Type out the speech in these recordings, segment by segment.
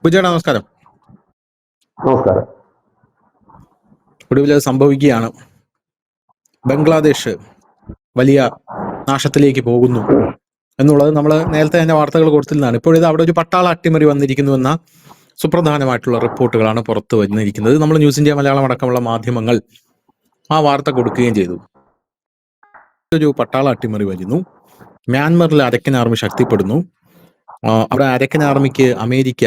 ബുജേട്ടാ നമസ്കാരം. നമസ്കാരം. ഒടുവിൽ അത് സംഭവിക്കുകയാണ്. ബംഗ്ലാദേശ് വലിയ നാശത്തിലേക്ക് പോകുന്നു എന്നുള്ളത് നമ്മൾ നേരത്തെ തന്നെ വാർത്തകൾ കൊടുത്തിരുന്നതാണ്. ഇപ്പോഴിത് അവിടെ ഒരു പട്ടാള അട്ടിമറി വന്നിരിക്കുന്നുവെന്ന സുപ്രധാനമായിട്ടുള്ള റിപ്പോർട്ടുകളാണ് പുറത്തു വന്നിരിക്കുന്നത്. നമ്മൾ ന്യൂസ് ഇന്ത്യ മലയാളം അടക്കമുള്ള മാധ്യമങ്ങൾ ആ വാർത്ത കൊടുക്കുകയും ചെയ്തു. ഒരു പട്ടാള അട്ടിമറി വരുന്നു. മ്യാൻമറിൽ അരക്കൻ ആർമി ശക്തിപ്പെടുന്നു. അവിടെ അരക്കൻ ആർമിക്ക് അമേരിക്ക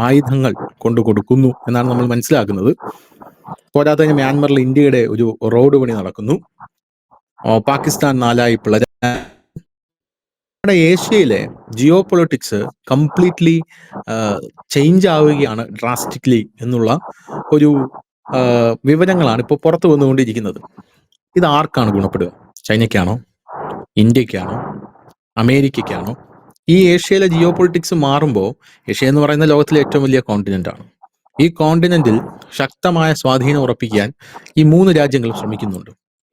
ആയുധങ്ങൾ കൊണ്ടു കൊടുക്കുന്നു എന്നാണ് നമ്മൾ മനസ്സിലാക്കുന്നത്. പോരാത്തതിന് മ്യാൻമറിൽ ഇന്ത്യയുടെ ഒരു റോഡ് പണി നടക്കുന്നു. പാകിസ്ഥാൻ നാലായി പിളരാൻ. നമ്മുടെ ഏഷ്യയിലെ ജിയോ പൊളിറ്റിക്സ് കംപ്ലീറ്റ്ലി ചേഞ്ച് ആവുകയാണ് ഡ്രാസ്റ്റിക്കലി എന്നുള്ള ഒരു വിവരങ്ങളാണ് ഇപ്പോൾ പുറത്തു വന്നുകൊണ്ടിരിക്കുന്നത്. ഇത് ആർക്കാണ് ഗുണപ്പെടുക? ചൈനയ്ക്കാണോ? ഇന്ത്യക്കാണോ? അമേരിക്കയ്ക്കാണോ? ഈ ഏഷ്യയിലെ ജിയോ പൊളിറ്റിക്സ് മാറുമ്പോൾ, ഏഷ്യ എന്ന് പറയുന്ന ലോകത്തിലെ ഏറ്റവും വലിയ കോണ്ടിനെന്റ് ആണ്. ഈ കോണ്ടിനെന്റിൽ ശക്തമായ സ്വാധീനം ഉറപ്പിക്കാൻ ഈ മൂന്ന് രാജ്യങ്ങളും ശ്രമിക്കുന്നുണ്ട്.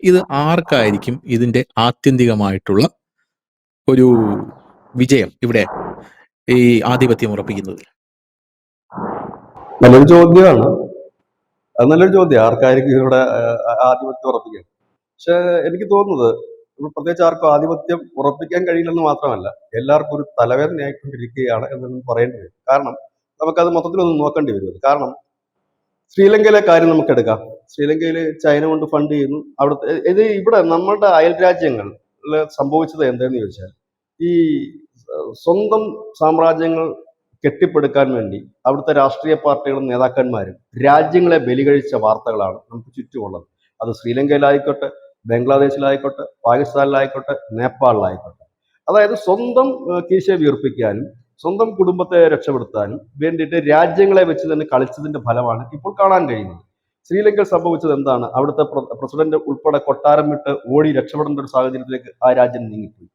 ഇത് ആർക്കായിരിക്കും ഇതിന്റെ ആത്യന്തികമായിട്ടുള്ള ഒരു വിജയം ഇവിടെ ഈ ആധിപത്യം ഉറപ്പിക്കുന്നത്? നല്ലൊരു ചോദ്യമാണ്. അത് നല്ലൊരു ചോദ്യം, ആർക്കായിരിക്കും ഇവിടെ ആധിപത്യം ഉറപ്പിക്കാൻ. പക്ഷെ എനിക്ക് തോന്നുന്നത് പ്രത്യേകിച്ച് ആർക്കും ആധിപത്യം ഉറപ്പിക്കാൻ കഴിയില്ലെന്ന് മാത്രമല്ല, എല്ലാവർക്കും ഒരു തലവേദനയായിക്കൊണ്ടിരിക്കുകയാണ് എന്ന് പറയേണ്ടി വരും. കാരണം നമുക്കത് മൊത്തത്തിലൊന്ന് നോക്കേണ്ടി വരും. കാരണം ശ്രീലങ്കയിലെ കാര്യം നമുക്ക് എടുക്കാം. ശ്രീലങ്കയിൽ ചൈന കൊണ്ട് ഫണ്ട് ചെയ്യുന്നു. അവിടുത്തെ ഇവിടെ നമ്മളുടെ അയൽ രാജ്യങ്ങളിൽ സംഭവിച്ചത് എന്താന്ന് ചോദിച്ചാൽ, ഈ സ്വന്തം സാമ്രാജ്യങ്ങൾ കെട്ടിപ്പടുക്കാൻ വേണ്ടി അവിടുത്തെ രാഷ്ട്രീയ പാർട്ടികളും നേതാക്കന്മാരും രാജ്യങ്ങളെ ബലികഴിച്ച വാർത്തകളാണ് നമുക്ക് ചുറ്റുമുള്ളത്. അത് ശ്രീലങ്കയിലായിക്കോട്ടെ, ബംഗ്ലാദേശിലായിക്കോട്ടെ, പാകിസ്ഥാനിലായിക്കോട്ടെ, നേപ്പാളിലായിക്കോട്ടെ. അതായത് സ്വന്തം കീശ വീർപ്പിക്കാനും സ്വന്തം കുടുംബത്തെ രക്ഷപ്പെടുത്താനും വേണ്ടിയിട്ട് രാജ്യങ്ങളെ വെച്ച് തന്നെ കളിച്ചതിന്റെ ഫലമാണ് ഇപ്പോൾ കാണാൻ കഴിയുന്നത്. ശ്രീലങ്കയിൽ സംഭവിച്ചത് എന്താണ്? അവിടുത്തെ പ്രസിഡന്റ് ഉൾപ്പെടെ കൊട്ടാരം വിട്ട് ഓടി രക്ഷപ്പെടേണ്ട ഒരു സാഹചര്യത്തിലേക്ക് ആ രാജ്യം നീങ്ങിപ്പോയി.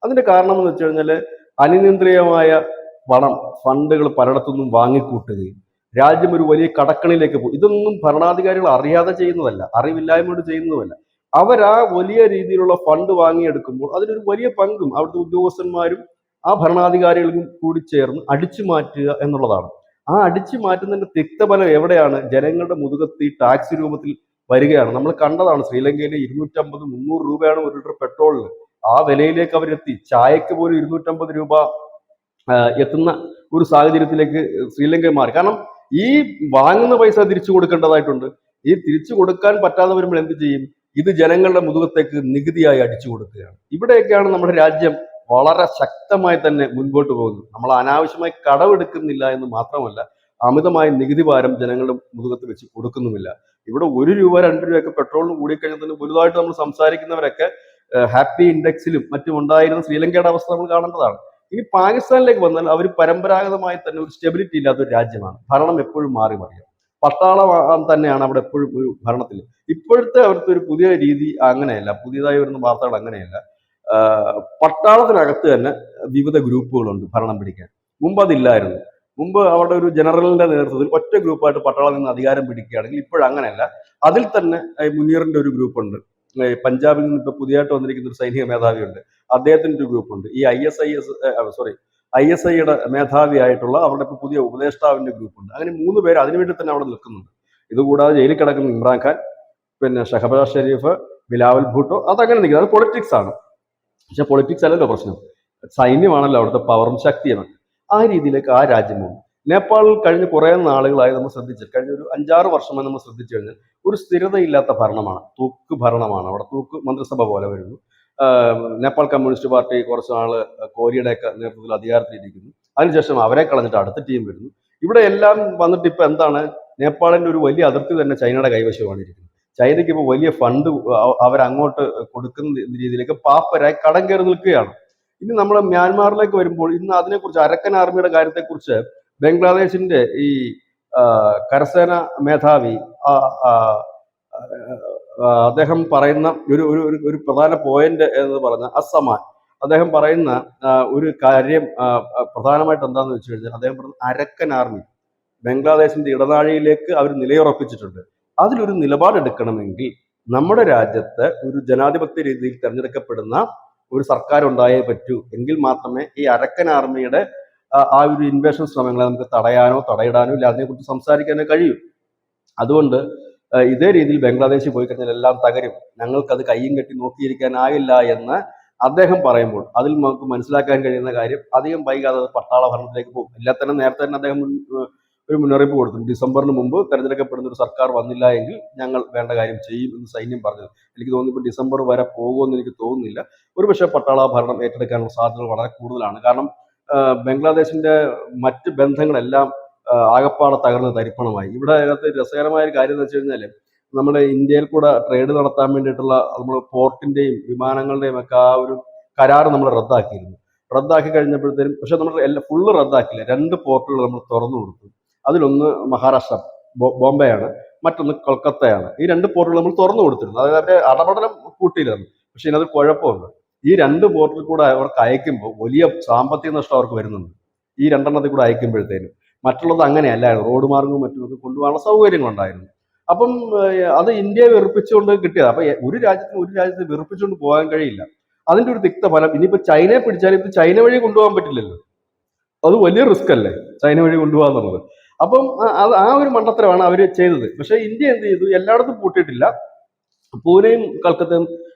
അതിന്റെ കാരണം എന്ന് വെച്ച് കഴിഞ്ഞാൽ, അനിയന്ത്രിതമായ ഫണ്ടുകൾ പലയിടത്തുനിന്നും വാങ്ങിക്കൂട്ടുകയും രാജ്യം ഒരു വലിയ കടക്കണിലേക്ക് പോകും. ഇതൊന്നും ഭരണാധികാരികൾ അറിയാതെ ചെയ്യുന്നതല്ല, അറിവില്ലായ്മയോട് ചെയ്യുന്നതല്ല. അവരാ വലിയ രീതിയിലുള്ള ഫണ്ട് വാങ്ങിയെടുക്കുമ്പോൾ അതിനൊരു വലിയ പങ്കും അവിടുത്തെ ഉദ്യോഗസ്ഥന്മാരും ആ ഭരണാധികാരികളും കൂടി ചേർന്ന് അടിച്ചു മാറ്റുക എന്നുള്ളതാണ്. ആ അടിച്ചു മാറ്റുന്നതിന്റെ തിക്തഫലം എവിടെയാണ്? ജനങ്ങളുടെ മുതുകത്ത് ഈ ടാക്സ് രൂപത്തിൽ വരികയാണ്. നമ്മൾ കണ്ടതാണ്. ശ്രീലങ്കയിൽ 250-300 രൂപയാണ് ഒരു ലിറ്റർ പെട്രോളിന്. ആ വിലയിലേക്ക് അവരെത്തി. ചായക്ക് പോലും 250 രൂപ എത്തുന്ന ഒരു സാഹചര്യത്തിലേക്ക് ശ്രീലങ്ക മാറി. കാരണം ഈ വാങ്ങുന്ന പൈസ തിരിച്ചു കൊടുക്കേണ്ടതായിട്ടുണ്ട്. ഈ തിരിച്ചു കൊടുക്കാൻ പറ്റാതെ വരുമ്പോൾ എന്ത് ചെയ്യും? ഇത് ജനങ്ങളുടെ മുതുകത്തേക്ക് നികുതിയായി അടിച്ചു കൊടുക്കുകയാണ്. ഇവിടെയൊക്കെയാണ് നമ്മുടെ രാജ്യം വളരെ ശക്തമായി തന്നെ മുൻപോട്ട് പോകുന്നത്. നമ്മൾ അനാവശ്യമായി കടമെടുക്കുന്നില്ല എന്ന് മാത്രമല്ല, അമിതമായ നികുതി ഭാരം ജനങ്ങളുടെ മുതുകത്ത് വെച്ച് കൊടുക്കുന്നുമില്ല. ഇവിടെ 1 രൂപ 2 രൂപയൊക്കെ പെട്രോളിന് കൂടിക്കഴിഞ്ഞാൽ തന്നെ വലുതായിട്ട് നമ്മൾ സംസാരിക്കുന്നവരൊക്കെ ഹാപ്പി ഇൻഡെക്സിലും മറ്റും ഉണ്ടായിരുന്ന ശ്രീലങ്കയുടെ അവസ്ഥ നമ്മൾ കാണേണ്ടതാണ്. ഇനി പാകിസ്ഥാനിലേക്ക് വന്നാൽ അവർ പരമ്പരാഗതമായി തന്നെ ഒരു സ്റ്റെബിലിറ്റി ഇല്ലാത്ത ഒരു രാജ്യമാണ്. ഭരണം എപ്പോഴും മാറി മറിയും. പട്ടാളം തന്നെയാണ് അവിടെ എപ്പോഴും ഒരു ഭരണത്തിൽ. ഇപ്പോഴത്തെ അവിടുത്തെ ഒരു പുതിയ രീതി അങ്ങനെയല്ല. പുതിയതായി വരുന്ന വാർത്തകൾ അങ്ങനെയല്ല. പട്ടാളത്തിനകത്ത് തന്നെ വിവിധ ഗ്രൂപ്പുകളുണ്ട് ഭരണം പിടിക്കാൻ. മുമ്പ് അതില്ലായിരുന്നു. മുമ്പ് അവരുടെ ഒരു ജനറലിന്റെ നേതൃത്വത്തിൽ ഒറ്റ ഗ്രൂപ്പായിട്ട് പട്ടാളം നിന്ന് അധികാരം പിടിക്കുകയാണെങ്കിൽ ഇപ്പോഴങ്ങനെയല്ല. അതിൽ തന്നെ മുനീറിന്റെ ഒരു ഗ്രൂപ്പുണ്ട്. പഞ്ചാബിൽ നിന്ന് ഇപ്പൊ പുതിയതായിട്ട് വന്നിരിക്കുന്ന ഒരു സൈനിക മേധാവിയുണ്ട്. അദ്ദേഹത്തിന്റെ ഒരു ഗ്രൂപ്പുണ്ട്. ഈ ISIയുടെ മേധാവിയായിട്ടുള്ള അവരുടെ ഇപ്പൊ പുതിയ ഉപദേഷ്ടാവിന്റെ ഗ്രൂപ്പുണ്ട്. അങ്ങനെ 3 പേര് അതിനുവേണ്ടി തന്നെ അവിടെ നിൽക്കുന്നുണ്ട്. ഇതുകൂടാതെ ജയിലിൽ കിടക്കുന്ന ഇമ്രാൻഖാൻ, പിന്നെ ഷഹബാസ് ഷെരീഫ്, ബിലാവൽ ഭൂട്ടോ, അതങ്ങനെ നിൽക്കുന്നത്. അത് പൊളിറ്റിക്സ് ആണ്. പക്ഷെ പൊളിറ്റിക്സ് അല്ലല്ലോ പ്രശ്നം, സൈന്യമാണല്ലോ അവിടുത്തെ പവറും ശക്തിയാണ്. ആ രീതിയിലേക്ക് ആ രാജ്യം പോകും. നേപ്പാളിൽ കഴിഞ്ഞ കുറെ നാളുകളായി നമ്മൾ ശ്രദ്ധിച്ചു, കഴിഞ്ഞ ഒരു 5-6 വർഷമായി നമ്മൾ ശ്രദ്ധിച്ചു കഴിഞ്ഞാൽ ഒരു സ്ഥിരതയില്ലാത്ത ഭരണമാണ്. തൂക്ക് ഭരണമാണ്. അവിടെ തൂക്ക് മന്ത്രിസഭ പോലെ വരുന്നു. നേപ്പാൾ കമ്മ്യൂണിസ്റ്റ് പാർട്ടി കുറച്ച് നാള് കോരിയുടെയൊക്കെ നേതൃത്വത്തിൽ അധികാരത്തിലിരിക്കുന്നു. അതിനുശേഷം അവരെ കളഞ്ഞിട്ട് അടുത്ത ടീം വരുന്നു. ഇവിടെ എല്ലാം വന്നിട്ട് ഇപ്പൊ എന്താണ്? നേപ്പാളിന്റെ ഒരു വലിയ അതിർത്തി തന്നെ ചൈനയുടെ കൈവശമാണ് ഇരിക്കുന്നത്. ചൈനയ്ക്ക് ഇപ്പോൾ വലിയ ഫണ്ട് അവരങ്ങോട്ട് കൊടുക്കുന്ന രീതിയിലേക്ക് പാപ്പരായി കടം കയറി നിൽക്കുകയാണ്. ഇനി നമ്മൾ മ്യാൻമാറിലേക്ക് വരുമ്പോൾ ഇന്ന് അതിനെക്കുറിച്ച്, അരക്കൻ ആർമിയുടെ കാര്യത്തെക്കുറിച്ച് ബംഗ്ലാദേശിന്റെ ഈ കരസേന മേധാവി അദ്ദേഹം പറയുന്ന ഒരു പ്രധാന പോയിന്റ് എന്ന് പറഞ്ഞ അസമാൻ, അദ്ദേഹം പറയുന്ന ഒരു കാര്യം പ്രധാനമായിട്ട് എന്താണെന്ന് വെച്ച് കഴിഞ്ഞാൽ, അദ്ദേഹം പറഞ്ഞ അരക്കൻ ആർമി ബംഗ്ലാദേശിന്റെ ഇടനാഴിയിലേക്ക് അവർ നിലയുറപ്പിച്ചിട്ടുണ്ട്. അതിലൊരു നിലപാടെടുക്കണമെങ്കിൽ നമ്മുടെ രാജ്യത്ത് ഒരു ജനാധിപത്യ രീതിയിൽ തിരഞ്ഞെടുക്കപ്പെടുന്ന ഒരു സർക്കാർ ഉണ്ടായേ പറ്റൂ. എങ്കിൽ മാത്രമേ ഈ അരക്കൻ ആർമിയുടെ ആ ഒരു ഇൻവേഷൻ ശ്രമങ്ങളെ നമുക്ക് തടയാനോ തടയിടാനോ ഇല്ല അതിനെക്കുറിച്ച് സംസാരിക്കാനോ കഴിയും. അതുകൊണ്ട് ഇതേ രീതിയിൽ ബംഗ്ലാദേശിൽ പോയി കഴിഞ്ഞാൽ എല്ലാം തകരും, ഞങ്ങൾക്കത് കയ്യും കെട്ടി നോക്കിയിരിക്കാനാകില്ല എന്ന് അദ്ദേഹം പറയുമ്പോൾ അതിൽ നമുക്ക് മനസ്സിലാക്കാൻ കഴിയുന്ന കാര്യം അധികം വൈകാതെ അത് പട്ടാള ഭരണത്തിലേക്ക് പോകും. എല്ലാം തന്നെ നേരത്തെ തന്നെ അദ്ദേഹം ഒരു മുന്നറിയിപ്പ് കൊടുത്തു. ഡിസംബറിന് മുമ്പ് തെരഞ്ഞെടുക്കപ്പെടുന്ന ഒരു സർക്കാർ വന്നില്ല എങ്കിൽ ഞങ്ങൾ വേണ്ട കാര്യം ചെയ്യും എന്ന് സൈന്യം പറഞ്ഞത്. എനിക്ക് തോന്നുന്നു ഇപ്പോൾ ഡിസംബർ വരെ പോകുമെന്ന് എനിക്ക് തോന്നുന്നില്ല. ഒരുപക്ഷെ പട്ടാള ഭരണം ഏറ്റെടുക്കാനുള്ള സാധ്യതകൾ വളരെ കൂടുതലാണ്. കാരണം ബംഗ്ലാദേശിന്റെ മറ്റ് ബന്ധങ്ങളെല്ലാം ആകപ്പാടെ തകർന്ന് തരിപ്പണമായി. ഇവിടെ അതിനകത്ത് രസകരമായ ഒരു കാര്യം എന്ന് വെച്ച് കഴിഞ്ഞാൽ നമ്മുടെ ഇന്ത്യയിൽ കൂടെ ട്രേഡ് നടത്താൻ വേണ്ടിയിട്ടുള്ള നമ്മൾ പോർട്ടിന്റെയും വിമാനങ്ങളുടെയും ഒക്കെ ആ ഒരു കരാർ നമ്മൾ റദ്ദാക്കി കഴിഞ്ഞപ്പോഴത്തേനും, പക്ഷെ നമ്മൾ എല്ലാം ഫുള്ള് റദ്ദാക്കില്ല. 2 പോർട്ടുകൾ നമ്മൾ തുറന്നു കൊടുത്തു. അതിലൊന്ന് മഹാരാഷ്ട്ര ബോംബെ ആണ്, മറ്റൊന്ന് കൊൽക്കത്തയാണ്. ഈ 2 പോർട്ടുകൾ നമ്മൾ തുറന്നു കൊടുത്തിരുന്നു. അതായത് അവരുടെ അടപടലം കൂട്ടിയിരുന്നു. പക്ഷെ ഇതിനകത്ത് കുഴപ്പമുണ്ട്. ഈ 2 പോർട്ടിൽ കൂടെ അവർക്ക് അയക്കുമ്പോൾ വലിയ സാമ്പത്തിക നഷ്ടം അവർക്ക് വരുന്നുണ്ട്. ഈ 2 എണ്ണത്തിൽ കൂടെ അയക്കുമ്പോഴത്തേനും. മറ്റുള്ളത് അങ്ങനെയല്ലായിരുന്നു, റോഡ് മാർഗവും മറ്റുമൊക്കെ കൊണ്ടുപോകാനുള്ള സൗകര്യങ്ങളുണ്ടായിരുന്നു. അപ്പം അത് ഇന്ത്യയെ വെറുപ്പിച്ചുകൊണ്ട് കിട്ടിയത്. അപ്പൊ ഒരു രാജ്യത്തെ വെറുപ്പിച്ചുകൊണ്ട് പോകാൻ കഴിയില്ല. അതിന്റെ ഒരു തിക്ത ഫലം ഇനിയിപ്പോ ചൈനയെ പിടിച്ചാലും ഇത് ചൈന വഴി കൊണ്ടുപോകാൻ പറ്റില്ലല്ലോ. അത് വലിയ റിസ്ക് അല്ലേ, ചൈന വഴി കൊണ്ടുപോകാന്നുള്ളത്. അപ്പം അത് ആ ഒരു മണ്ടത്തരമാണ് അവർ ചെയ്തത്. പക്ഷെ ഇന്ത്യ എന്ത് ചെയ്തു, എല്ലായിടത്തും പൂട്ടിയിട്ടില്ല, പൂനെയും കൽക്കത്തയും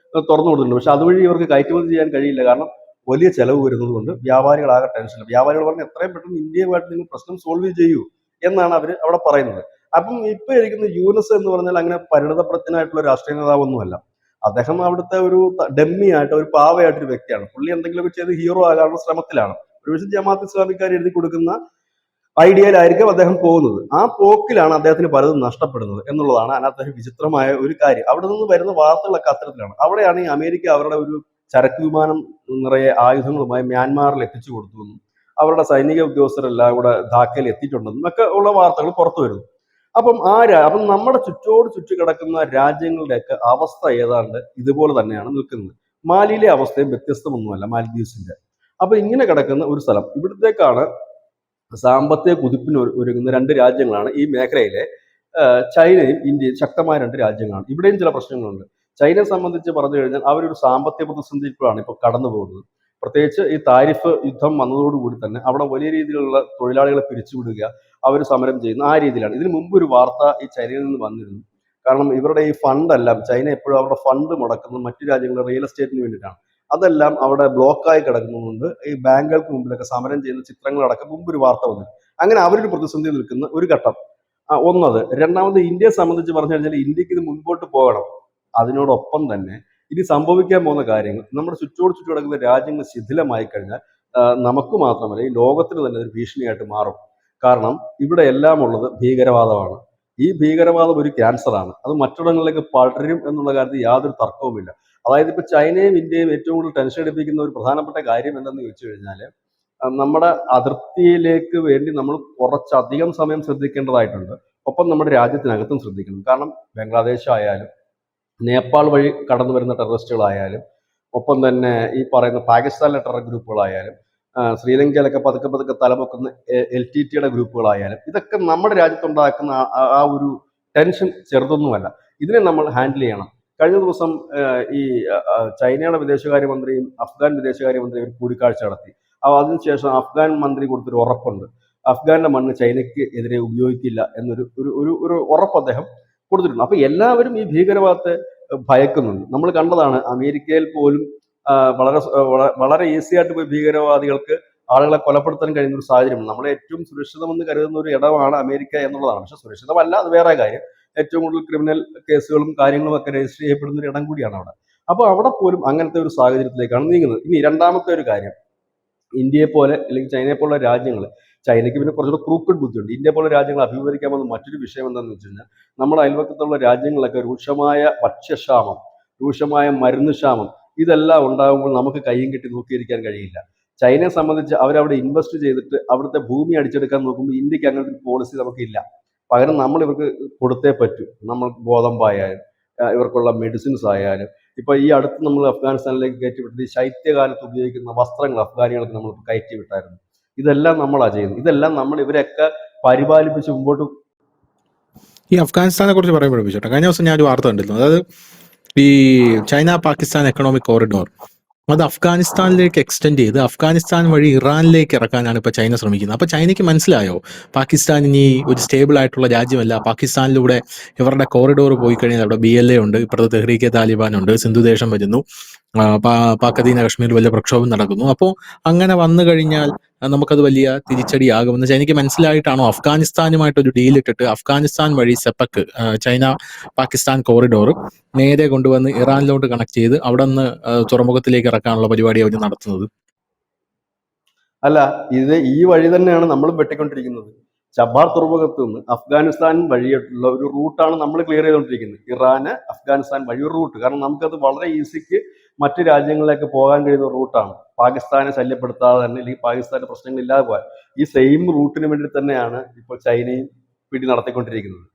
തുറന്നു കൊടുത്തിട്ടുണ്ട്. പക്ഷെ അതുവഴി ഇവർക്ക് കയറ്റുമതി ചെയ്യാൻ കഴിയില്ല. കാരണം വലിയ ചെലവ് വരുന്നത് കൊണ്ട് വ്യാപാരികളാകെ ടെൻഷൻ. വ്യാപാരികൾ പറഞ്ഞ് എത്രയും പെട്ടെന്ന് ഇന്ത്യയുമായിട്ട് നിങ്ങൾ പ്രശ്നം സോൾവ് ചെയ്യൂ എന്നാണ് അവർ അവിടെ പറയുന്നത്. അപ്പം ഇപ്പൊ ഇരിക്കുന്ന യൂനസ് എന്ന് പറഞ്ഞാൽ അങ്ങനെ പരിണതപ്രജ്ഞനായിട്ടുള്ള രാഷ്ട്രീയ നേതാവൊന്നുമല്ല. അദ്ദേഹം അവിടുത്തെ ഒരു ഡമ്മി ആയിട്ട്, ഒരു പാവയായിട്ടൊരു വ്യക്തിയാണ്. പുള്ളി എന്തെങ്കിലുമൊക്കെ ചെയ്ത് ഹീറോ ആകാനുള്ള ശ്രമത്തിലാണ്. ഒരുപക്ഷെ ജമാഅത്ത് ഇസ്ലാമിക്കാർ എഴുതി കൊടുക്കുന്ന ഐഡിയയിലായിരിക്കും അദ്ദേഹം പോകുന്നത്. ആ പോക്കിലാണ് അദ്ദേഹത്തിന് പലതും നഷ്ടപ്പെടുന്നത് എന്നുള്ളതാണ് അതിനകത്ത് വിചിത്രമായ ഒരു കാര്യം. അവിടെ നിന്ന് വരുന്ന വാർത്തകളൊക്കെ അത്തരത്തിലാണ്. അവിടെയാണ് ഈ അമേരിക്ക അവരുടെ ഒരു ചരക്ക് വിമാനം നിറയെ ആയുധങ്ങളുമായി മ്യാൻമാറിൽ എത്തിച്ചു കൊടുത്തുവെന്നും അവരുടെ സൈനിക ഉദ്യോഗസ്ഥരെല്ലാം കൂടെ ധാക്കയിൽ എത്തിയിട്ടുണ്ടെന്നും ഒക്കെ ഉള്ള വാർത്തകൾ പുറത്തു വരുന്നു. അപ്പം അപ്പം നമ്മുടെ ചുറ്റി കിടക്കുന്ന രാജ്യങ്ങളുടെയൊക്കെ അവസ്ഥ ഏതാണ്ട് ഇതുപോലെ തന്നെയാണ് നിൽക്കുന്നത്. മാലിയിലെ അവസ്ഥയും വ്യത്യസ്തമൊന്നുമല്ല മാൽദീവ്സിന്റെ. അപ്പൊ ഇങ്ങനെ കിടക്കുന്ന ഒരു സ്ഥലം, ഇവിടത്തേക്കാണ് സാമ്പത്തിക കുതിപ്പിന് ഒരുങ്ങുന്ന 2 രാജ്യങ്ങളാണ് ഈ മേഖലയിലെ ചൈനയും ഇന്ത്യയും. ശക്തമായ 2 രാജ്യങ്ങളാണ്. ഇവിടെയും ചില പ്രശ്നങ്ങളുണ്ട്. ചൈനയെ സംബന്ധിച്ച് പറഞ്ഞു കഴിഞ്ഞാൽ അവരൊരു സാമ്പത്തിക പ്രതിസന്ധിയിലാണ് ഇപ്പോൾ കടന്നു പോകുന്നത്. പ്രത്യേകിച്ച് ഈ താരിഫ് യുദ്ധം വന്നതോടുകൂടി തന്നെ അവിടെ വലിയ രീതിയിലുള്ള തൊഴിലാളികളെ പിരിച്ചുവിടുക, അവർ സമരം ചെയ്യുന്ന ആ രീതിയിലാണ്. ഇതിനു മുമ്പ് ഒരു വാർത്ത ഈ ചൈനയിൽ നിന്ന് വന്നിരുന്നു. കാരണം ഇവരുടെ ഈ ഫണ്ടെല്ലാം, ചൈന എപ്പോഴും അവരുടെ ഫണ്ട് മുടക്കുന്നത് മറ്റു രാജ്യങ്ങളുടെ റിയൽ എസ്റ്റേറ്റിന് വേണ്ടിയിട്ടാണ്. അതെല്ലാം അവിടെ ബ്ലോക്കായി കിടക്കുന്നതുകൊണ്ട് ഈ ബാങ്കുകൾക്ക് മുമ്പിലൊക്കെ സമരം ചെയ്യുന്ന ചിത്രങ്ങളടക്കം മുമ്പ് ഒരു വാർത്ത വന്നു. അങ്ങനെ അവരൊരു പ്രതിസന്ധി നിൽക്കുന്ന ഒരു ഘട്ടം ഒന്നത്. രണ്ടാമത് ഇന്ത്യയെ സംബന്ധിച്ച് പറഞ്ഞു കഴിഞ്ഞാൽ ഇന്ത്യക്ക് ഇത് മുൻപോട്ട് പോകണം. അതിനോടൊപ്പം തന്നെ ഇനി സംഭവിക്കാൻ പോകുന്ന കാര്യങ്ങൾ, നമ്മുടെ ചുറ്റു കിടക്കുന്ന രാജ്യങ്ങൾ ശിഥിലമായി കഴിഞ്ഞാൽ നമുക്ക് മാത്രമല്ല ഈ ലോകത്തിന് തന്നെ ഒരു ഭീഷണിയായിട്ട് മാറും. കാരണം ഇവിടെ എല്ലാം ഉള്ളത് ഭീകരവാദമാണ്. ഈ ഭീകരവാദം ഒരു ക്യാൻസറാണ്. അത് മറ്റിടങ്ങളിലേക്ക് പടരും എന്നുള്ള കാര്യത്തിൽ യാതൊരു തർക്കവുമില്ല. അതായത് ഇപ്പൊ ചൈനയും ഇന്ത്യയും ഏറ്റവും കൂടുതൽ ടെൻഷൻ എടുപ്പിക്കുന്ന ഒരു പ്രധാനപ്പെട്ട കാര്യം എന്തെന്ന് ചോദിച്ചു കഴിഞ്ഞാൽ നമ്മുടെ അതിർത്തിയിലേക്ക് വേണ്ടി നമ്മൾ കുറച്ചധികം സമയം ശ്രദ്ധിക്കേണ്ടതായിട്ടുണ്ട്. ഒപ്പം നമ്മുടെ രാജ്യത്തിനകത്തും ശ്രദ്ധിക്കണം. കാരണം ബംഗ്ലാദേശ് ആയാലും നേപ്പാൾ വഴി കടന്നു വരുന്ന ടെററിസ്റ്റുകളായാലും, ഒപ്പം തന്നെ ഈ പറയുന്ന പാകിസ്ഥാനിലെ ടെറർ ഗ്രൂപ്പുകളായാലും, ശ്രീലങ്കയിലൊക്കെ പതുക്കെ തലപൊക്കുന്ന LTTയുടെ ഗ്രൂപ്പുകളായാലും, ഇതൊക്കെ നമ്മുടെ രാജ്യത്തുണ്ടാക്കുന്ന ആ ഒരു ടെൻഷൻ ചെറുതൊന്നുമല്ല. ഇതിനെ നമ്മൾ ഹാൻഡിൽ ചെയ്യണം. കഴിഞ്ഞ ദിവസം ഈ ചൈനയുടെ വിദേശകാര്യമന്ത്രിയും അഫ്ഗാൻ വിദേശകാര്യമന്ത്രിയും ഒരു കൂടിക്കാഴ്ച നടത്തി. അതിനുശേഷം അഫ്ഗാൻ മന്ത്രി കൊടുത്തൊരു ഉറപ്പുണ്ട്, അഫ്ഗാന്റെ മണ്ണ് ചൈനയ്ക്ക് എതിരെ ഉപയോഗിക്കില്ല എന്നൊരു ഒരു ഉറപ്പ് അദ്ദേഹം കൊടുത്തിട്ടുണ്ട്. അപ്പൊ എല്ലാവരും ഈ ഭീകരവാദത്തെ ഭയക്കുന്നുണ്ട്. നമ്മൾ കണ്ടതാണ് അമേരിക്കയിൽ പോലും വളരെ ഈസി ആയിട്ട് പോയി ഭീകരവാദികൾക്ക് ആളുകളെ കൊലപ്പെടുത്താൻ കഴിയുന്ന ഒരു സാഹചര്യം. നമ്മളെ ഏറ്റവും സുരക്ഷിതമെന്ന് കരുതുന്ന ഒരു ഇടമാണ് അമേരിക്ക എന്നുള്ളതാണ്. പക്ഷെ സുരക്ഷിതമല്ല, അത് വേറെ കാര്യം. ഏറ്റവും കൂടുതൽ ക്രിമിനൽ കേസുകളും കാര്യങ്ങളും ഒക്കെ രജിസ്റ്റർ ചെയ്യപ്പെടുന്ന ഒരു ഇടം കൂടിയാണ് അവിടെ. അപ്പോൾ അവിടെ പോലും അങ്ങനത്തെ ഒരു സാഹചര്യത്തിലേക്കാണ് നീങ്ങുന്നത്. ഇനി രണ്ടാമത്തെ ഒരു കാര്യം, ഇന്ത്യയെ പോലെ അല്ലെങ്കിൽ ചൈനയെ പോലുള്ള രാജ്യങ്ങൾ, ചൈനയ്ക്ക് പിന്നെ കുറച്ചുകൂടെ ക്രൂക്കഡ് ബുദ്ധിയുണ്ട്. ഇന്ത്യ പോലുള്ള രാജ്യങ്ങൾ അഭിമുഖീകരിക്കാൻ പോകുന്ന മറ്റൊരു വിഷയം എന്താണെന്ന് വെച്ച് കഴിഞ്ഞാൽ നമ്മുടെ അയൽവക്കത്തുള്ള രാജ്യങ്ങളൊക്കെ രൂക്ഷമായ ഭക്ഷ്യക്ഷാമം, രൂക്ഷമായ മരുന്ന് ക്ഷാമം, ഇതെല്ലാം ഉണ്ടാകുമ്പോൾ നമുക്ക് കയ്യും കെട്ടി നോക്കിയിരിക്കാൻ കഴിയില്ല. ചൈനയെ സംബന്ധിച്ച് അവരവിടെ ഇൻവെസ്റ്റ് ചെയ്തിട്ട് അവിടുത്തെ ഭൂമി അടിച്ചെടുക്കാൻ നോക്കുമ്പോൾ ഇന്ത്യക്ക് അങ്ങനത്തെ ഒരു പോളിസി നമുക്കില്ല. പകരം നമ്മൾ ഇവർക്ക് കൊടുത്തേ പറ്റൂ. നമ്മൾ ഗോതമ്പായാലും ഇവർക്കുള്ള മെഡിസിൻസ് ആയാലും, ഇപ്പൊ ഈ അടുത്ത് നമ്മൾ അഫ്ഗാനിസ്ഥാനിലേക്ക് കയറ്റിവിട്ടത് ഈ ശൈത്യകാലത്ത് ഉപയോഗിക്കുന്ന വസ്ത്രങ്ങൾ അഫ്ഗാനികൾക്ക് നമ്മൾ കയറ്റി വിട്ടായിരുന്നു. ഇതെല്ലാം നമ്മളാ ചെയ്യുന്നത്. ഇതെല്ലാം നമ്മൾ ഇവരെയൊക്കെ പരിപാലിപ്പിച്ച് മുമ്പോട്ട്. ഈ അഫ്ഗാനിസ്ഥാനെ കുറിച്ച് പറയുമ്പോഴും കഴിഞ്ഞ ദിവസം ഞാൻ ഒരു വാർത്ത കണ്ടിരുന്നു. അതായത് ഈ ചൈന പാകിസ്ഥാൻ എക്കണോമിക് കോറിഡോർ അത് അഫ്ഗാനിസ്ഥാനിലേക്ക് എക്സ്റ്റെൻഡ് ചെയ്ത് അഫ്ഗാനിസ്ഥാൻ വഴി ഇറാനിലേക്ക് ഇറക്കാനാണ് ഇപ്പോൾ ചൈന ശ്രമിക്കുന്നത്. അപ്പോൾ ചൈനയ്ക്ക് മനസ്സിലായോ പാകിസ്ഥാൻ ഇനി ഒരു സ്റ്റേബിൾ ആയിട്ടുള്ള രാജ്യമല്ല, പാകിസ്ഥാനിലൂടെ ഇവരുടെ കോറിഡോർ പോയി കഴിഞ്ഞാൽ അവിടെ BLA ഉണ്ട്, ഇപ്പുറത്ത് തെഹ്രീക്കെ താലിബാൻ ഉണ്ട്, സിന്ധു ദേശം വരുന്നു, പാക് അധീന കശ്മീർ വലിയ പ്രക്ഷോഭം നടക്കുന്നു. അപ്പോൾ അങ്ങനെ വന്നു കഴിഞ്ഞാൽ നമുക്കത് വലിയ തിരിച്ചടിയാകുമെന്ന് ചൈനയ്ക്ക് മനസ്സിലായിട്ടാണോ അഫ്ഗാനിസ്ഥാനുമായിട്ട് ഒരു ഡീൽ ഇട്ടിട്ട് അഫ്ഗാനിസ്ഥാൻ വഴി സെപ്പക്ക് ചൈന പാകിസ്ഥാൻ കോറിഡോർ നേരെ കൊണ്ടുവന്ന് ഇറാനിലോട്ട് കണക്ട് ചെയ്ത് അവിടെ നിന്ന് തുറമുഖത്തിലേക്ക് ഇറക്കാനുള്ള പരിപാടി അവർ നടത്തുന്നത്? അല്ല, ഇത് ഈ വഴി തന്നെയാണ് നമ്മളും വെട്ടിക്കൊണ്ടിരിക്കുന്നത്. ചബാർ തുറമുഖത്ത് നിന്ന് അഫ്ഗാനിസ്ഥാൻ വഴിയുള്ള ഒരു റൂട്ടാണ് നമ്മൾ ക്ലിയർ ചെയ്തുകൊണ്ടിരിക്കുന്നത്. ഇറാന് അഫ്ഗാനിസ്ഥാൻ വഴി ഒരു റൂട്ട്. കാരണം നമുക്കത് വളരെ ഈസിക്ക് മറ്റു രാജ്യങ്ങളിലേക്ക് പോകാൻ കഴിയുന്ന റൂട്ടാണ്. പാകിസ്ഥാനെ ശല്യപ്പെടുത്താതെ തന്നെ, അല്ലെങ്കിൽ പാകിസ്ഥാന്റെ പ്രശ്നങ്ങൾ ഇല്ലാതെ പോകാൻ ഈ സെയിം റൂട്ടിന് വേണ്ടി തന്നെയാണ് ഇപ്പോൾ ചൈനയും പിടി നടത്തിക്കൊണ്ടിരിക്കുന്നത്.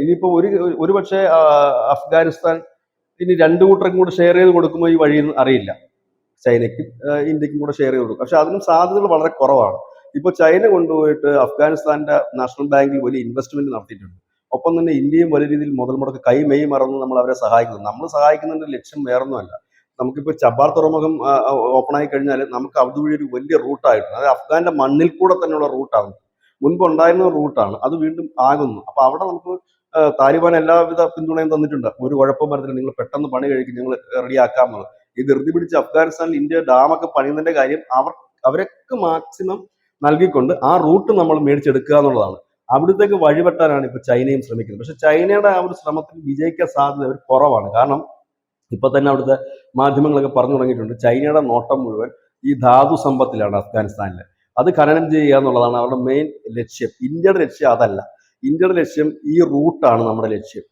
ഇനിയിപ്പോ ഒരു പക്ഷേ അഫ്ഗാനിസ്ഥാൻ ഇനി രണ്ടു കൂട്ടർക്കും കൂടെ ഷെയർ ചെയ്ത് കൊടുക്കുമ്പോൾ ഈ വഴിയൊന്നും അറിയില്ല. ചൈനയ്ക്കും ഇന്ത്യക്കും കൂടെ ഷെയർ ചെയ്ത് കൊടുക്കും. പക്ഷെ അതിനും സാധ്യതകൾ വളരെ കുറവാണ്. ഇപ്പൊ ചൈന കൊണ്ടുപോയിട്ട് അഫ്ഗാനിസ്ഥാന്റെ നാഷണൽ ബാങ്കിൽ വലിയ ഇൻവെസ്റ്റ്മെന്റ് നടത്തിയിട്ടുണ്ട്. ഒപ്പം തന്നെ ഇന്ത്യയും വലിയ രീതിയിൽ മുതൽ മുടക്ക് കൈമെയ് മറന്ന് നമ്മൾ അവരെ സഹായിക്കുന്നു. നമ്മൾ സഹായിക്കുന്നതിന്റെ ലക്ഷ്യം വേറൊന്നുമല്ല. നമുക്കിപ്പോ ചബാർ തുറമുഖം ഓപ്പൺ ആയി കഴിഞ്ഞാൽ നമുക്ക് അതുവഴി ഒരു വലിയ റൂട്ടായിട്ടുണ്ട്. അത് അഫ്ഗാന്റെ മണ്ണിൽ കൂടെ തന്നെയുള്ള റൂട്ടാണ്. മുൻപ് ഉണ്ടായിരുന്ന റൂട്ടാണ്, അത് വീണ്ടും ആകുന്നു. അപ്പൊ അവിടെ നമുക്ക് താലിബാൻ എല്ലാവിധ പിന്തുണയും തന്നിട്ടുണ്ട്. ഒരു കുഴപ്പം വരുന്നില്ല, നിങ്ങൾ പെട്ടെന്ന് പണി കഴിക്കും, ഞങ്ങൾ റെഡിയാക്കാമെന്നത്. ഈ ധൃതി പിടിച്ച് അഫ്ഗാനിസ്ഥാനിൽ ഇന്ത്യ ഡാമൊക്കെ പണിയുന്നതിന്റെ കാര്യം അവരൊക്കെ മാക്സിമം നൽകിക്കൊണ്ട് ആ റൂട്ട് നമ്മൾ മേടിച്ചെടുക്കുക എന്നുള്ളതാണ്. അവിടത്തേക്ക് വഴിപെട്ടാനാണ് ഇപ്പൊ ചൈനയും ശ്രമിക്കുന്നത്. പക്ഷെ ചൈനയുടെ ആ ഒരു ശ്രമത്തിൽ വിജയിക്കാൻ സാധ്യത ഒരു കുറവാണ്. കാരണം ഇപ്പൊ തന്നെ അവിടുത്തെ മാധ്യമങ്ങളൊക്കെ പറഞ്ഞു തുടങ്ങിയിട്ടുണ്ട്, ചൈനയുടെ നോട്ടം മുഴുവൻ ഈ ധാതു സമ്പത്തിലാണ് അഫ്ഗാനിസ്ഥാനിൽ. അത് ഖനനം ചെയ്യുക എന്നുള്ളതാണ് അവരുടെ മെയിൻ ലക്ഷ്യം. ഇന്ത്യയുടെ ലക്ഷ്യം അതല്ല. ഇന്ത്യയുടെ ലക്ഷ്യം ഈ റൂട്ടാണ് നമ്മുടെ ലക്ഷ്യം.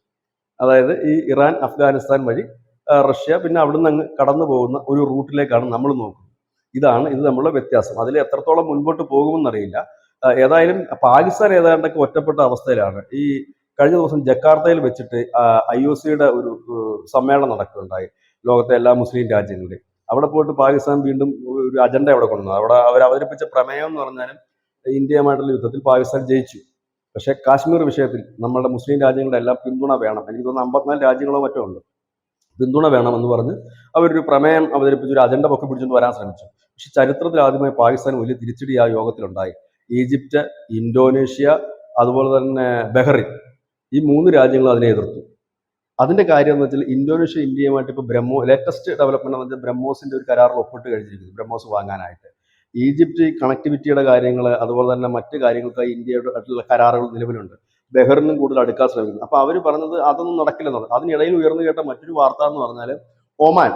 അതായത് ഈ ഇറാൻ അഫ്ഗാനിസ്ഥാൻ വഴി റഷ്യ, പിന്നെ അവിടുന്ന് അങ്ങ് കടന്നു പോകുന്ന ഒരു റൂട്ടിലേക്കാണ് നമ്മൾ നോക്കുന്നത്. ഇത് നമ്മളുടെ വ്യത്യാസം. അതിൽ എത്രത്തോളം മുൻപോട്ട് പോകുമെന്നറിയില്ല. ഏതായാലും പാകിസ്ഥാൻ ഏതാണ്ടൊക്കെ ഒറ്റപ്പെട്ട അവസ്ഥയിലാണ്. ഈ കഴിഞ്ഞ ദിവസം ജക്കാർത്തയിൽ വെച്ചിട്ട് IOC-യുടെ ഒരു സമ്മേളനം നടക്കുകയുണ്ടായി, ലോകത്തെ എല്ലാ മുസ്ലിം രാജ്യങ്ങളുടെയും. അവിടെ പോയിട്ട് പാകിസ്ഥാൻ വീണ്ടും ഒരു അജണ്ട അവിടെ കൊണ്ടുവന്നു. അവിടെ അവർ അവതരിപ്പിച്ച പ്രമേയം എന്ന് പറഞ്ഞാലും ഇന്ത്യയുമായിട്ടുള്ള യുദ്ധത്തിൽ പാകിസ്ഥാൻ ജയിച്ചു. പക്ഷേ കാശ്മീർ വിഷയത്തിൽ നമ്മുടെ മുസ്ലിം രാജ്യങ്ങളുടെ എല്ലാം പിന്തുണ വേണം. എനിക്ക് തോന്നുന്നു 54 രാജ്യങ്ങളോ മറ്റോ ഉണ്ട്, പിന്തുണ വേണമെന്ന് പറഞ്ഞ് അവരൊരു പ്രമേയം അവതരിപ്പിച്ച് ഒരു അജണ്ട പൊക്കി പിടിച്ചുകൊണ്ട് വരാൻ ശ്രമിച്ചു. പക്ഷെ ചരിത്രത്തിൽ ആദ്യമായി പാകിസ്ഥാൻ വലിയ തിരിച്ചടി ആ യോഗത്തിലുണ്ടായി. ഈജിപ്റ്റ്, ഇന്തോനേഷ്യ, അതുപോലെ തന്നെ ബഹ്റിൻ, ഈ 3 രാജ്യങ്ങൾ അതിനെ എതിർത്തു. അതിന്റെ കാര്യം എന്ന് വെച്ചാൽ ഇന്തോനേഷ്യ ഇന്ത്യയുമായിട്ട് ഇപ്പോൾ ലേറ്റസ്റ്റ് ഡെവലപ്മെന്റ് എന്ന് വെച്ചാൽ ബ്രഹ്മോസിന്റെ ഒരു കരാറിൽ ഒപ്പിട്ട് കഴിഞ്ഞിരിക്കുന്നു, ബ്രഹ്മോസ് വാങ്ങാനായിട്ട്. ഈജിപ്റ്റ് കണക്ടിവിറ്റിയുടെ കാര്യങ്ങൾ, അതുപോലെ തന്നെ മറ്റ് കാര്യങ്ങൾക്കായി ഇന്ത്യയായിട്ടുള്ള കരാറുകൾ നിലവിലുണ്ട്. ബഹ്റിനും കൂടുതൽ അടുക്കാൻ ശ്രമിക്കുന്നു. അപ്പൊ അവർ പറഞ്ഞത് അതൊന്നും നടക്കില്ലെന്നാണ്. അതിനിടയിൽ ഉയർന്നു കേട്ട മറ്റൊരു വാർത്ത എന്ന് പറഞ്ഞാൽ ഒമാൻ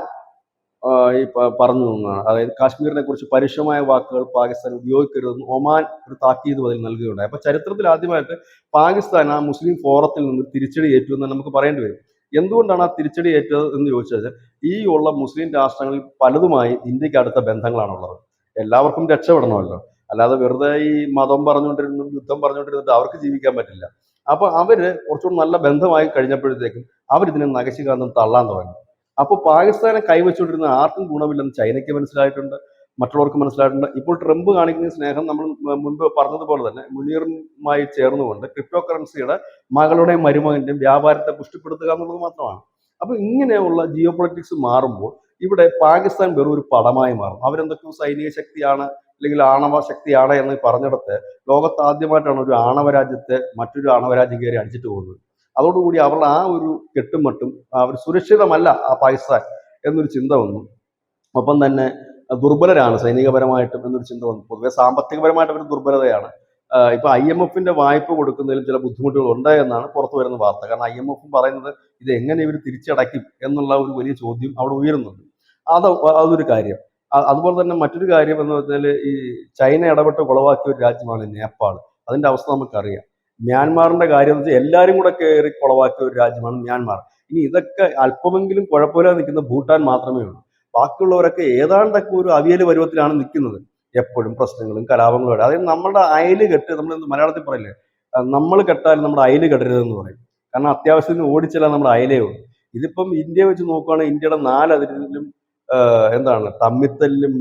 ഈ പറഞ്ഞു എന്നാണ്. അതായത് കാശ്മീരിനെ കുറിച്ച് പരുഷമായ വാക്കുകൾ പാകിസ്ഥാൻ ഉപയോഗിക്കരുതെന്ന് ഒമാൻ ഒരു താക്കീത് അതിൽ നൽകുകയുണ്ടായി. അപ്പൊ ചരിത്രത്തിൽ ആദ്യമായിട്ട് പാകിസ്ഥാൻ ആ മുസ്ലിം ഫോറത്തിൽ നിന്ന് തിരിച്ചടി ഏറ്റു എന്ന് നമുക്ക് പറയേണ്ടി വരും. എന്തുകൊണ്ടാണ് ആ തിരിച്ചടി ഏറ്റത് എന്ന് ചോദിച്ചാൽ, ഈ ഉള്ള മുസ്ലിം രാഷ്ട്രങ്ങളിൽ പലതുമായി ഇന്ത്യക്ക് അടുത്ത ബന്ധങ്ങളാണുള്ളത്. എല്ലാവർക്കും രക്ഷപ്പെടണമല്ലോ, അല്ലാതെ വെറുതെ ഈ മതം പറഞ്ഞുകൊണ്ടിരുന്നു യുദ്ധം പറഞ്ഞുകൊണ്ടിരുന്നിട്ട് അവർക്ക് ജീവിക്കാൻ പറ്റില്ല. അപ്പൊ അവര് കുറച്ചുകൂടി നല്ല ബന്ധമായി കഴിഞ്ഞപ്പോഴത്തേക്കും അവരിതിനെ നഖശികാന്തം തള്ളാൻ തുടങ്ങി. അപ്പോൾ പാകിസ്ഥാനെ കൈവച്ചുകൊണ്ടിരുന്ന ആർക്കും ഗുണമില്ലെന്ന് ചൈനയ്ക്ക് മനസ്സിലായിട്ടുണ്ട്, മറ്റുള്ളവർക്ക് മനസ്സിലായിട്ടുണ്ട്. ഇപ്പോൾ ട്രംപ് കാണിക്കുന്ന സ്നേഹം നമ്മൾ മുൻപ് പറഞ്ഞതുപോലെ തന്നെ മുനീറുമായി ചേർന്നുകൊണ്ട് ക്രിപ്റ്റോ കറൻസിയുടെ മകളുടെയും മരുമകന്റെയും വ്യാപാരത്തെ പുഷ്ടിപ്പെടുത്തുക എന്നുള്ളത് മാത്രമാണ്. അപ്പൊ ഇങ്ങനെയുള്ള ജിയോ പൊളിറ്റിക്സ് മാറുമ്പോൾ ഇവിടെ പാകിസ്ഥാൻ വെറും ഒരു പടമായി മാറും. അവരെന്തൊക്കെയോ സൈനിക ശക്തിയാണ് അല്ലെങ്കിൽ ആണവ ശക്തിയാണ് എന്ന് പറഞ്ഞിടത്ത് ലോകത്ത് ആദ്യമായിട്ടാണ് ഒരു ആണവ രാജ്യത്തെ മറ്റൊരു ആണവ രാജ്യം കയറി അടിച്ചിട്ട് പോകുന്നത്. അതോടുകൂടി അവരുടെ ആ ഒരു കെട്ടുമട്ടും അവർ സുരക്ഷിതമല്ല ആ പാകിസ്ഥാൻ എന്നൊരു ചിന്ത വന്നു. ഒപ്പം തന്നെ ദുർബലരാണ് സൈനികപരമായിട്ടും എന്നൊരു ചിന്ത വന്നു. പൊതുവെ സാമ്പത്തികപരമായിട്ട് അവർ ദുർബലതയാണ്. ഇപ്പൊ IMF-ന്റെ വായ്പ കൊടുക്കുന്നതിലും ചില ബുദ്ധിമുട്ടുകൾ ഉണ്ട് എന്നാണ് പുറത്തു വരുന്ന വാർത്ത. കാരണം IMF പറയുന്നത് ഇത് എങ്ങനെ ഇവർ തിരിച്ചടയ്ക്കും എന്നുള്ള ഒരു വലിയ ചോദ്യം അവിടെ ഉയരുന്നുണ്ട്. അതൊരു കാര്യം. അതുപോലെ തന്നെ മറ്റൊരു കാര്യം എന്ന് വെച്ചാൽ ഈ ചൈന ഇടപെട്ട് കുളവാക്കിയ ഒരു രാജ്യമാണ് നേപ്പാൾ. അതിന്റെ അവസ്ഥ നമുക്കറിയാം. മ്യാൻമാറിന്റെ കാര്യം എന്ന് വെച്ചാൽ എല്ലാവരും കൂടെ കയറി കുളവാക്കിയ ഒരു രാജ്യമാണ് മ്യാൻമാർ. ഇനി ഇതൊക്കെ അല്പമെങ്കിലും കുഴപ്പമില്ലാതെ നിൽക്കുന്ന ഭൂട്ടാൻ മാത്രമേ ഉള്ളൂ. ബാക്കിയുള്ളവരൊക്കെ ഏതാണ്ടൊക്കെ ഒരു അവിയൽ പരുവത്തിലാണ് നിൽക്കുന്നത്. എപ്പോഴും പ്രശ്നങ്ങളും കലാപങ്ങളും. അതായത് നമ്മുടെ അയല് കെട്ട്, നമ്മൾ മലയാളത്തിൽ പറയില്ലേ, നമ്മൾ കെട്ടാലും നമ്മുടെ അയല് കെട്ടരുതെന്ന് പറയും. കാരണം അത്യാവശ്യത്തിന് ഓടിച്ചാൽ നമ്മുടെ അയലേ ഉള്ളൂ. ഇതിപ്പം ഇന്ത്യ വെച്ച് നോക്കുകയാണെങ്കിൽ ഇന്ത്യയുടെ 4 അതിരിലും തമ്മിത്തല്ലും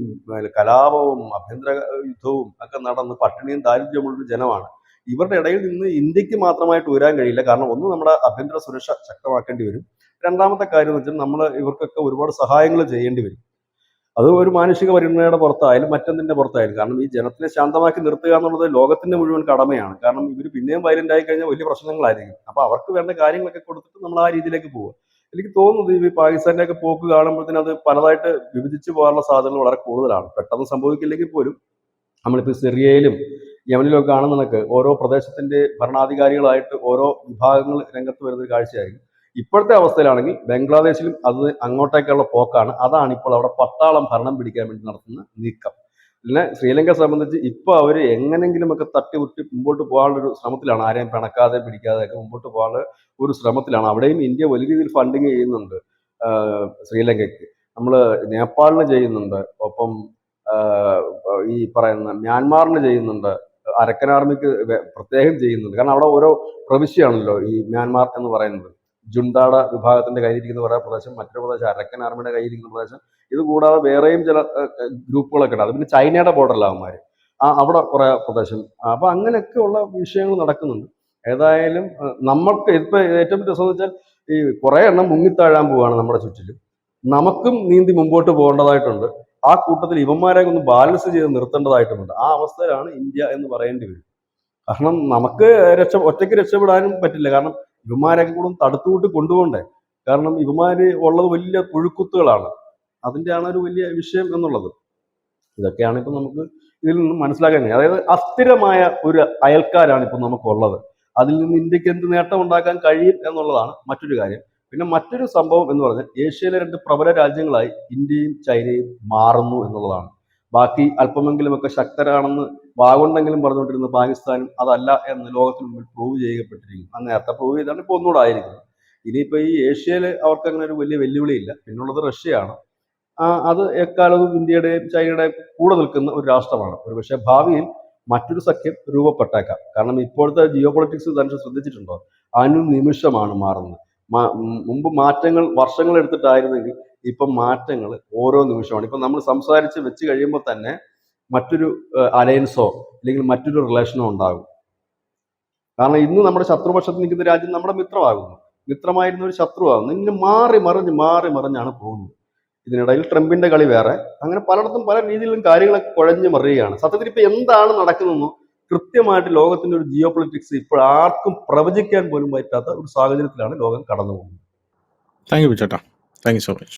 കലാപവും ആഭ്യന്തര യുദ്ധവും ഒക്കെ നടന്ന് പട്ടിണിയും ദാരിദ്ര്യമുള്ളൊരു ജനമാണ്. ഇവരുടെ ഇടയിൽ നിന്ന് ഇന്ത്യക്ക് മാത്രമായിട്ട് ഉയരാൻ കഴിയില്ല. കാരണം ഒന്ന്, നമ്മുടെ ആഭ്യന്തര സുരക്ഷ ശക്തമാക്കേണ്ടി വരും. രണ്ടാമത്തെ കാര്യം എന്ന് വെച്ചാൽ ഇവർക്കൊക്കെ ഒരുപാട് സഹായങ്ങൾ ചെയ്യേണ്ടി വരും. അത് ഒരു മാനുഷിക പരിഗണനയുടെ പുറത്തായാലും മറ്റൊന്നിന്റെ പുറത്തായാലും. കാരണം ഈ ജനത്തിനെ ശാന്തമാക്കി നിർത്തുക എന്നുള്ളത് ലോകത്തിന്റെ മുഴുവൻ കടമയാണ്. കാരണം ഇവർ പിന്നെയും വയലന്റ് ആയി കഴിഞ്ഞാൽ വലിയ പ്രശ്നങ്ങളായിരിക്കും. അപ്പൊ അവർക്ക് വേണ്ട കാര്യങ്ങളൊക്കെ കൊടുത്തിട്ട് നമ്മൾ ആ രീതിയിലേക്ക് പോവുക. എനിക്ക് തോന്നുന്നത് ഈ പാകിസ്ഥാന്റെ ഒക്കെ പോക്ക് കാണുമ്പോഴത്തേനും അത് പലതായിട്ട് വിഭജിച്ച് പോകാനുള്ള സാധ്യതകൾ വളരെ കൂടുതലാണ്. പെട്ടെന്ന് സംഭവിക്കില്ലെങ്കിൽ പോലും നമ്മളിപ്പോൾ സിറിയയിലും യമനിലും ഒക്കെ കാണുന്നതൊക്കെ ഓരോ പ്രദേശത്തിന്റെ ഭരണാധികാരികളായിട്ട് ഓരോ വിഭാഗങ്ങൾ രംഗത്ത് വരുന്ന ഒരു കാഴ്ചയായിരിക്കും. ഇപ്പോഴത്തെ അവസ്ഥയിലാണെങ്കിൽ ബംഗ്ലാദേശിലും അത് അങ്ങോട്ടേക്കുള്ള പോക്കാണ്. അതാണ് ഇപ്പോൾ അവിടെ പട്ടാളം ഭരണം പിടിക്കാൻ വേണ്ടി നടത്തുന്ന നീക്കം. പിന്നെ ശ്രീലങ്കയെ സംബന്ധിച്ച് ഇപ്പൊ അവര് എങ്ങനെങ്കിലുമൊക്കെ തട്ടിമുട്ടി മുമ്പോട്ട് പോകാനുള്ള ഒരു ശ്രമത്തിലാണ്. ആരെയും പിണക്കാതെ പിടിക്കാതെ ഒക്കെ മുമ്പോട്ട് പോകാനുള്ള ഒരു ശ്രമത്തിലാണ്. അവിടെയും ഇന്ത്യ വലിയ രീതിയിൽ ഫണ്ടിങ് ചെയ്യുന്നുണ്ട് ശ്രീലങ്കയ്ക്ക്. നമ്മള് നേപ്പാളിന് ചെയ്യുന്നുണ്ട്, ഒപ്പം ഈ പറയുന്ന മ്യാൻമാറിന് ചെയ്യുന്നുണ്ട്, അരക്കൻ ആർമിക്ക് പ്രത്യേകം ചെയ്യുന്നുണ്ട്. കാരണം അവിടെ ഓരോ പ്രവിശ്യയാണല്ലോ ഈ മ്യാൻമാർ എന്ന് പറയുന്നത്. ജുണ്ടാട വിഭാഗത്തിന്റെ കയ്യിലിരിക്കുന്ന കുറെ പ്രദേശം, മറ്റൊരു പ്രദേശം അരക്കൻ ആർമിയുടെ കയ്യിലിരിക്കുന്ന പ്രദേശം. ഇത് കൂടാതെ വേറെയും ചില ഗ്രൂപ്പുകളൊക്കെ ഉണ്ട്. അത് പിന്നെ ചൈനയുടെ ബോർഡറിലാവന്മാര് അവിടെ കുറെ പ്രദേശം. അപ്പൊ അങ്ങനെയൊക്കെ ഉള്ള വിഷയങ്ങൾ നടക്കുന്നുണ്ട്. ഏതായാലും നമ്മൾക്ക് ഇപ്പൊ ഏറ്റവും രസം എന്ന് വെച്ചാൽ ഈ കുറെ എണ്ണം മുങ്ങിത്താഴാൻ പോവുകയാണ് നമ്മുടെ ചുറ്റിലും. നമുക്കും നീന്തി മുമ്പോട്ട് പോകേണ്ടതായിട്ടുണ്ട്. ആ കൂട്ടത്തിൽ ഇവന്മാരെ ഒന്ന് ബാലൻസ് ചെയ്ത് നിർത്തേണ്ടതായിട്ടുമുണ്ട്. ആ അവസ്ഥയിലാണ് ഇന്ത്യ എന്ന് പറയേണ്ടി വരും. കാരണം നമുക്ക് ഒറ്റയ്ക്ക് രക്ഷപ്പെടാനും പറ്റില്ല. കാരണം ഇവന്മാരൊക്കെ കൂടെ തടുത്തുകൂട്ടി കൊണ്ടുപോകണ്ടേ. കാരണം ഇവന്മാര് ഉള്ളത് വലിയ പുഴുക്കുത്തുകളാണ്. അതിന്റെയാണ് ഒരു വലിയ വിഷയം എന്നുള്ളത്. ഇതൊക്കെയാണ് ഇപ്പൊ നമുക്ക് ഇതിൽ നിന്നും മനസ്സിലാക്കാൻ കഴിയും. അതായത് അസ്ഥിരമായ ഒരു അയൽക്കാരാണ് ഇപ്പൊ നമുക്കുള്ളത്. അതിൽ നിന്ന് ഇന്ത്യക്ക് എന്ത് നേട്ടം ഉണ്ടാക്കാൻ കഴിയും എന്നുള്ളതാണ് മറ്റൊരു കാര്യം. പിന്നെ മറ്റൊരു സംഭവം എന്ന് പറഞ്ഞാൽ ഏഷ്യയിലെ രണ്ട് പ്രബല രാജ്യങ്ങളായി ഇന്ത്യയും ചൈനയും മാറുന്നു എന്നുള്ളതാണ്. ബാക്കി അല്പമെങ്കിലുമൊക്കെ ശക്തരാണെന്ന് വാഗുണ്ടെങ്കിലും പറഞ്ഞുകൊണ്ടിരുന്ന പാകിസ്ഥാനും അതല്ല എന്ന് ലോകത്തിന് മുമ്പിൽ പ്രൂവ് ചെയ്യപ്പെട്ടിരിക്കും. അന്ന് നേരത്തെ പ്രൂവ് ചെയ്താണ് ഇപ്പോൾ ഒന്നുകൂടെ ആയിരിക്കുന്നത്. ഇനിയിപ്പോൾ ഈ ഏഷ്യയിൽ അവർക്ക് അങ്ങനെ ഒരു വലിയ വെല്ലുവിളിയില്ല. പിന്നുള്ളത് റഷ്യയാണ്. അത് എക്കാലവും ഇന്ത്യയുടെയും ചൈനയുടെയും കൂടെ നിൽക്കുന്ന ഒരു രാഷ്ട്രമാണ്. ഒരുപക്ഷെ ഭാവിയിൽ മറ്റൊരു സഖ്യം രൂപപ്പെട്ടേക്കാം. കാരണം ഇപ്പോഴത്തെ ജിയോ പൊളിറ്റിക്സ് തന്നെ ശ്രദ്ധിച്ചിട്ടുണ്ടോ? അനുനിമിഷമാണ് മാറുന്നത്. മുമ്പ് മാറ്റങ്ങൾ വർഷങ്ങൾ എടുത്തിട്ടായിരുന്നെങ്കിൽ ഇപ്പം മാറ്റങ്ങൾ ഓരോ നിമിഷമാണ്. ഇപ്പം നമ്മൾ സംസാരിച്ച് വെച്ച് കഴിയുമ്പോൾ തന്നെ മറ്റൊരു അലയൻസോ അല്ലെങ്കിൽ മറ്റൊരു റിലേഷനോ ഉണ്ടാകും. കാരണം ഇന്ന് നമ്മുടെ ശത്രുപക്ഷത്ത് നിൽക്കുന്ന രാജ്യം നമ്മുടെ മിത്രമാകുന്നു. മിത്രമായിരുന്ന ഒരു ശത്രുവാകുന്നു. ഇങ്ങനെ മാറി മറിഞ്ഞാണ് പോകുന്നത്. ഇതിനിടയിൽ ട്രംപിന്റെ കളി വേറെ. അങ്ങനെ പലയിടത്തും പല രീതിയിലും കാര്യങ്ങളൊക്കെ കുഴഞ്ഞു മറിയുകയാണ്. സത്യത്തിൽ ഇപ്പൊ എന്താണ് നടക്കുന്നതെന്നോ കൃത്യമായിട്ട് ലോകത്തിന്റെ ഒരു ജിയോ പൊളിറ്റിക്സ് ഇപ്പോൾ ആർക്കും പ്രവചിക്കാൻ പോലും പറ്റാത്ത ഒരു സാഹചര്യത്തിലാണ് ലോകം കടന്നു പോകുന്നത്. താങ്ക് യു ചേട്ടാ. Thank you so much.